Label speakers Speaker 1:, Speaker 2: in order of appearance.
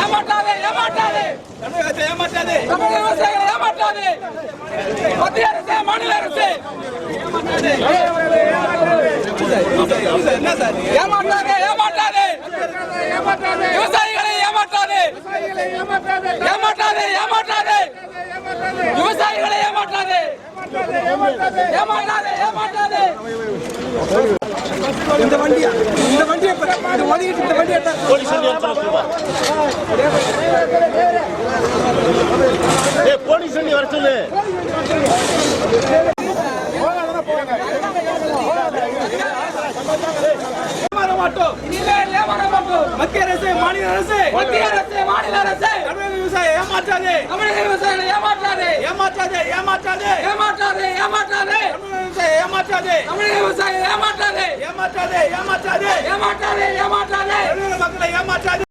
Speaker 1: ஏமாற்றாதே ஏமாற்றாதே
Speaker 2: தமிழகத்தை ஏமாற்றாதே.
Speaker 1: தமிழக விவசாயிகளை ஏமாற்றாதே. மத்திய அரசு மாநில அரசு
Speaker 2: என்ன சார்
Speaker 1: ஏமாற்றாதே ஏமாற்றாதே விவசாயிகளை ஏமாற்றாதே ஏமாற்றாதே ஏமாற்றாதே விவசாயிகளை ஏமாற்றாதே ஏமாற்றாதே ஏமாற்றாதே.
Speaker 2: இந்த வண்டியை ஓடிக்கிட்டு இந்த வண்டி எடுத்தா
Speaker 3: போலீஸ் வண்டி வர சொல்லு.
Speaker 2: ஏமாற மாட்டோம்.
Speaker 1: இனிமேல் ஏமாற மாட்டோம்.
Speaker 2: மத்திய அரசு மாநில அரசு
Speaker 1: மத்திய அரசு மாநில அரசு
Speaker 2: தமிழக விவசாயியை ஏமாற்றாதே.
Speaker 1: தமிழக விவசாயிகளை ஏமாற்றாதே
Speaker 2: ஏமாற்றாதே ஏமாற்றாதே.
Speaker 1: ஏமாற்றாதே ஏமாற்றாதே
Speaker 2: தமிழக விவசாயியை ஏமாற்றாதே.
Speaker 1: தமிழக விவசாயிகளை ஏமாற்றாதே
Speaker 2: ஏமாற்றாதே ஏமாற்றாதே.
Speaker 1: ஏமாற்றாதே ஏமாற்றாதே
Speaker 2: தமிழக மக்களை ஏமாற்றாதே.